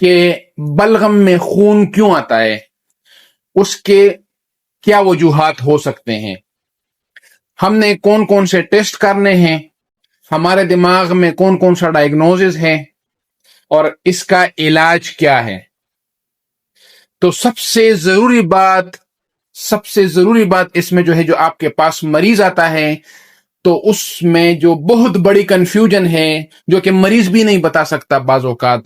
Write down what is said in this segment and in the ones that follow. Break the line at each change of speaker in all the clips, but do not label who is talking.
کہ بلغم میں خون کیوں آتا ہے، اس کے کیا وجوہات ہو سکتے ہیں، ہم نے کون کون سے ٹیسٹ کرنے ہیں، ہمارے دماغ میں کون کون سا ڈائگنوزز ہے، اور اس کا علاج کیا ہے۔ تو سب سے ضروری بات اس میں جو ہے، جو آپ کے پاس مریض آتا ہے تو اس میں جو بہت بڑی کنفیوژن ہے، جو کہ مریض بھی نہیں بتا سکتا بعض اوقات،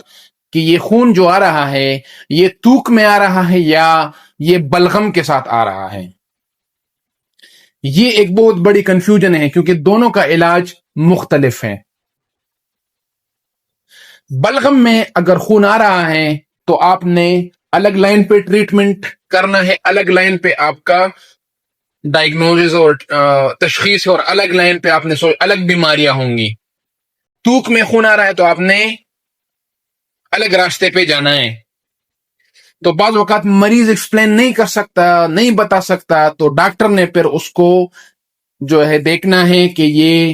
کہ یہ خون جو آ رہا ہے یہ توک میں آ رہا ہے یا یہ بلغم کے ساتھ آ رہا ہے۔ یہ ایک بہت بڑی کنفیوژن ہے کیونکہ دونوں کا علاج مختلف ہے۔ بلغم میں اگر خون آ رہا ہے تو آپ نے الگ لائن پہ ٹریٹمنٹ کرنا ہے، الگ لائن پہ آپ کا ڈائگنوزز اور تشخیص ہے، اور الگ لائن پہ آپ نے الگ بیماریاں ہوں گی۔ توک میں خون آ رہا ہے تو آپ نے الگ راستے پہ جانا ہے۔ تو بعض اوقات مریض ایکسپلین نہیں کر سکتا، نہیں بتا سکتا، تو ڈاکٹر نے پھر اس کو جو ہے دیکھنا ہے کہ یہ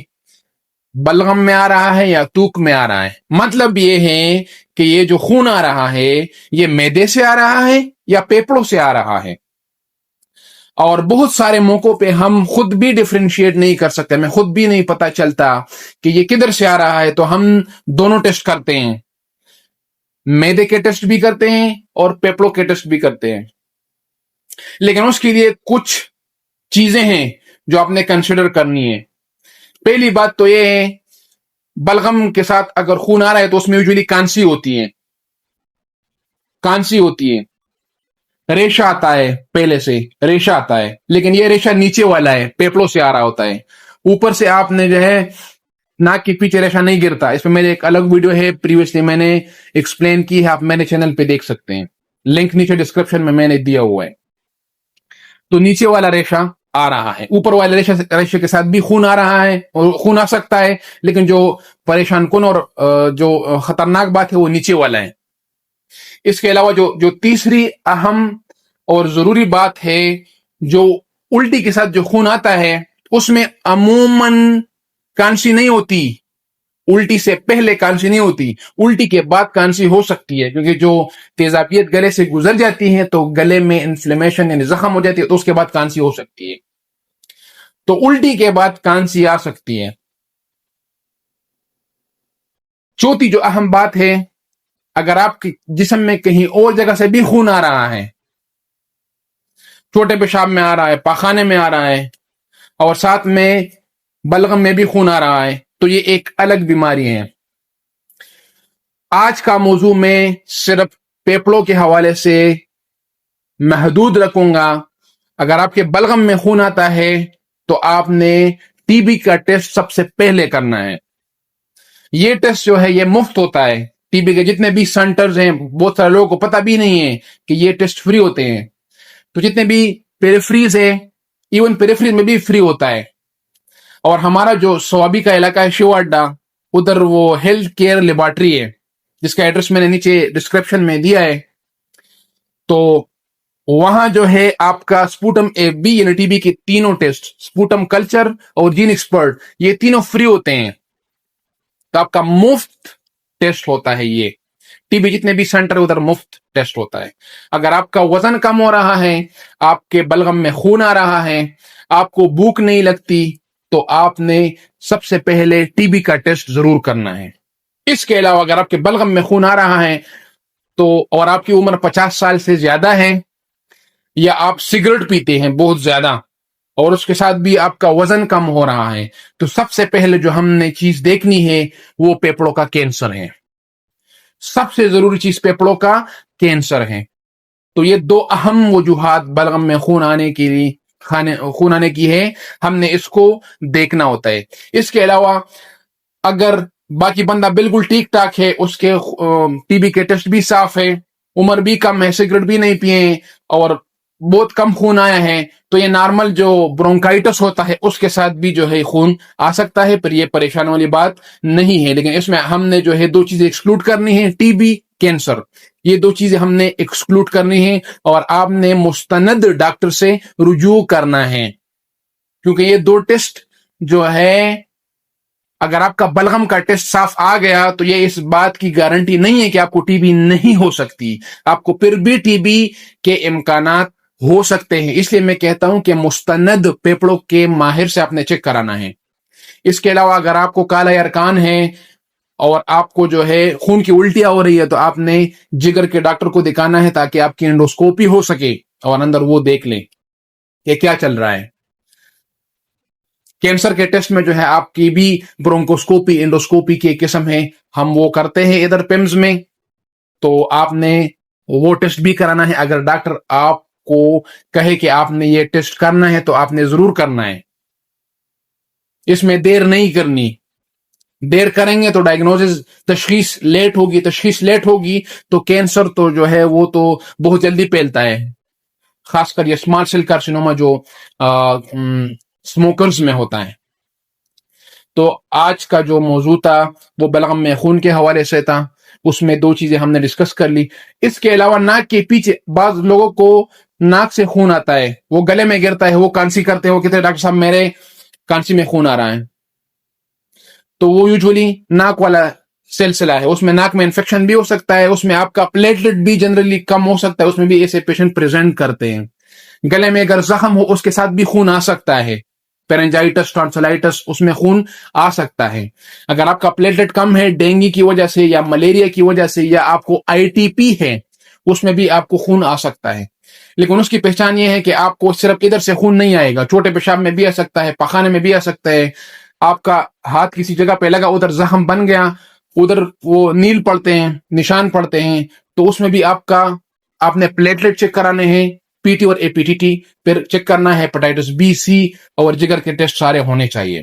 بلغم میں آ رہا ہے یا توک میں آ رہا ہے۔ مطلب یہ ہے کہ یہ جو خون آ رہا ہے یہ معدے سے آ رہا ہے یا پیپڑوں سے آ رہا ہے۔ اور بہت سارے موقعوں پہ ہم خود بھی ڈیفرینشیٹ نہیں کر سکتے، ہمیں خود بھی نہیں پتا چلتا کہ یہ کدھر سے آ رہا ہے، تو ہم دونوں ٹیسٹ کرتے ہیں، معدے کے ٹیسٹ بھی کرتے ہیں اور پیپڑوں کے ٹیسٹ بھی کرتے ہیں۔ لیکن اس کے لیے کچھ چیزیں ہیں جو آپ نے کنسیڈر کرنی ہے۔ پہلی بات تو یہ ہے، بلغم کے ساتھ اگر خون آ رہا ہے تو اس میں یوزولی کانسی ہوتی ہے، ریشہ آتا ہے، پہلے سے ریشہ آتا ہے، لیکن یہ ریشہ نیچے والا ہے، پیپڑوں سے آ رہا ہوتا ہے، اوپر سے آپ نے جو ہے ناک کے پیچھے ریشہ نہیں گرتا۔ اس پہ میرے ایک الگ ویڈیو ہے، پریویسلی میں نے ایکسپلین کی ہے، آپ میرے چینل پہ دیکھ سکتے ہیں، لنک نیچے ڈسکرپشن میں نے دیا ہوا ہے۔ تو نیچے والا ریشہ آ رہا ہے، اوپر والے ریشے کے ساتھ بھی خون آ رہا ہے، اور خون آ سکتا ہے، لیکن جو پریشان کن اور جو خطرناک بات ہے وہ نیچے والا ہے۔ اس کے علاوہ جو تیسری اہم اور ضروری بات ہے، جو الٹی کے ساتھ جو خون آتا ہے اس میں عموماً کانسی نہیں ہوتی، الٹی سے پہلے کانسی نہیں ہوتی، الٹی کے بعد کانسی ہو سکتی ہے، کیونکہ جو تیزابیت گلے سے گزر جاتی ہے تو گلے میں انفلیمیشن یعنی زخم ہو جاتی ہے، تو اس کے بعد کانسی ہو سکتی ہے۔ تو الٹی کے بعد کانسی آ سکتی ہے۔ چوتھی جو اہم بات ہے، اگر آپ کے جسم میں کہیں اور جگہ سے بھی خون آ رہا ہے، چھوٹے پیشاب میں آ رہا ہے، پاخانے میں آ رہا ہے، اور ساتھ میں بلغم میں بھی خون آ رہا ہے، تو یہ ایک الگ بیماری ہے۔ آج کا موضوع میں صرف پیپڑوں کے حوالے سے محدود رکھوں گا۔ اگر آپ کے بلغم میں خون آتا ہے تو آپ نے ٹی بی کا ٹیسٹ سب سے پہلے کرنا ہے۔ یہ ٹیسٹ جو ہے یہ مفت ہوتا ہے، ٹی بی کے جتنے بھی سینٹرز ہیں، بہت سارے لوگوں کو پتہ بھی نہیں ہے کہ یہ ٹیسٹ فری ہوتے ہیں، تو جتنے بھی پیریفریز ہے، ایون پیریفریز میں بھی فری ہوتا ہے۔ اور ہمارا جو سوابی کا علاقہ ہے، شیو اڈا، ادھر وہ ہیلتھ کیئر لیبارٹری ہے جس کا ایڈریس میں نے نیچے ڈسکرپشن میں دیا ہے، تو وہاں جو ہے آپ کا سپوٹم اے بی یعنی ٹی بی کے تینوں ٹیسٹ، سپوٹم کلچر اور جین ایکسپرٹ، یہ تینوں فری ہوتے ہیں، تو آپ کا مفت ٹیسٹ ہوتا ہے۔ یہ ٹی بی جتنے بھی سینٹر ادھر مفت ٹیسٹ ہوتا ہے۔ اگر آپ کا وزن کم ہو رہا ہے، آپ کے بلغم میں خون آ رہا ہے، آپ کو بھوک نہیں لگتی، تو آپ نے سب سے پہلے ٹی بی کا ٹیسٹ ضرور کرنا ہے۔ اس کے علاوہ اگر آپ کے بلغم میں خون آ رہا ہے تو اور آپ کی عمر 50 سال سے زیادہ ہے، یا آپ سگریٹ پیتے ہیں بہت زیادہ، اور اس کے ساتھ بھی آپ کا وزن کم ہو رہا ہے، تو سب سے پہلے جو ہم نے چیز دیکھنی ہے وہ پیپڑوں کا کینسر ہے۔ سب سے ضروری چیز پیپڑوں کا کینسر ہے۔ تو یہ دو اہم وجوہات بلغم میں خون آنے کی ہے، ہم نے اس کو دیکھنا ہوتا ہے۔ اس کے علاوہ اگر باقی بندہ بالکل ٹھیک ٹاک ہے، اس کے ٹی بی کے ٹیسٹ بھی صاف ہے، عمر بھی کم ہے، سگریٹ بھی نہیں پیے، اور بہت کم خون آیا ہے، تو یہ نارمل جو برونکائٹس ہوتا ہے اس کے ساتھ بھی جو ہے خون آ سکتا ہے، پر یہ پریشان والی بات نہیں ہے۔ لیکن اس میں ہم نے جو ہے دو چیزیں ایکسکلوڈ کرنی ہے، ٹی بی، کینسر، یہ دو چیزیں ہم نے ایکسکلوڈ کرنی ہے، اور آپ نے مستند ڈاکٹر سے رجوع کرنا ہے، کیونکہ یہ دو ٹیسٹ جو ہے اگر آپ کا بلغم کا ٹیسٹ صاف آ گیا تو یہ اس بات کی گارنٹی نہیں ہے کہ آپ کو ٹی بی نہیں ہو سکتی، آپ کو پھر بھی ٹی بی کے امکانات ہو سکتے ہیں. اس لیے میں کہتا ہوں کہ مستند پھیپھڑوں کے ماہر سے آپ نے چیک کرانا ہے. اس کے علاوہ اگر آپ کو کالا ارکان ہے اور آپ کو جو ہے خون کی الٹیاں ہو رہی ہے تو آپ نے جگر کے ڈاکٹر کو دکھانا ہے تاکہ آپ کی انڈوسکوپی ہو سکے اور اندر وہ دیکھ لیں کہ کیا چل رہا ہے. کینسر کے ٹیسٹ میں جو ہے آپ کی بھی برونکوسکوپی انڈوسکوپی کی قسم ہے، ہم وہ کرتے ہیں ادھر پیمز میں، تو آپ نے وہ ٹیسٹ بھی کرانا ہے. اگر ڈاکٹر آپ کو کہے کہ آپ نے یہ ٹیسٹ کرنا ہے تو آپ نے ضرور کرنا ہے، اس میں دیر نہیں کرنی. دیر کریں گے تو ڈائگنوزز تشخیص لیٹ ہوگی تو کینسر تو جو ہے وہ تو بہت جلدی پھیلتا ہے، خاص کر یہ اسمال سیل کارسینوما جو اسموکرز میں ہوتا ہے. تو آج کا جو موضوع تھا وہ بلغم میں خون کے حوالے سے تھا، اس میں 2 چیزیں ہم نے ڈسکس کر لی. اس کے علاوہ ناک کے پیچھے بعض لوگوں کو ناک سے خون آتا ہے، وہ گلے میں گرتا ہے، وہ کانسی کرتے ہیں، وہ کہتے ہیں ڈاکٹر صاحب میرے کانسی میں خون آ رہا ہے. تو وہ یوزولی ناک والا سلسلہ ہے، اس میں ناک میں انفیکشن بھی ہو سکتا ہے، اس میں آپ کا پلیٹلیٹ بھی جنرلی کم ہو سکتا ہے، اس میں بھی ایسے پیشنٹ پریزنٹ کرتے ہیں. گلے میں اگر زخم ہو اس کے ساتھ بھی خون آ سکتا ہے، پیرنجائٹس ٹانسلائٹس، اس میں خون آ سکتا ہے. اگر آپ کا پلیٹلیٹ کم ہے ڈینگی کی وجہ سے یا ملیریا کی وجہ سے یا آپ کو آئی ٹی پی ہے، اس میں بھی آپ کو خون آ سکتا ہے. لیکن اس کی پہچان یہ ہے کہ آپ کو صرف ادھر سے خون نہیں آئے گا، چھوٹے پیشاب میں بھی آ سکتا ہے، پخانے میں بھی آ سکتا ہے. آپ کا ہاتھ کسی جگہ پہ لگا، ادھر زخم بن گیا، ادھر وہ نیل پڑتے ہیں، نشان پڑتے ہیں، تو اس میں بھی آپ نے پلیٹلیٹ چیک کرانے ہیں، پی ٹی اور اے پی ٹی ٹی، پھر چیک کرنا ہے ہیپاٹائٹس بی سی، اور جگر کے ٹیسٹ سارے ہونے چاہیے.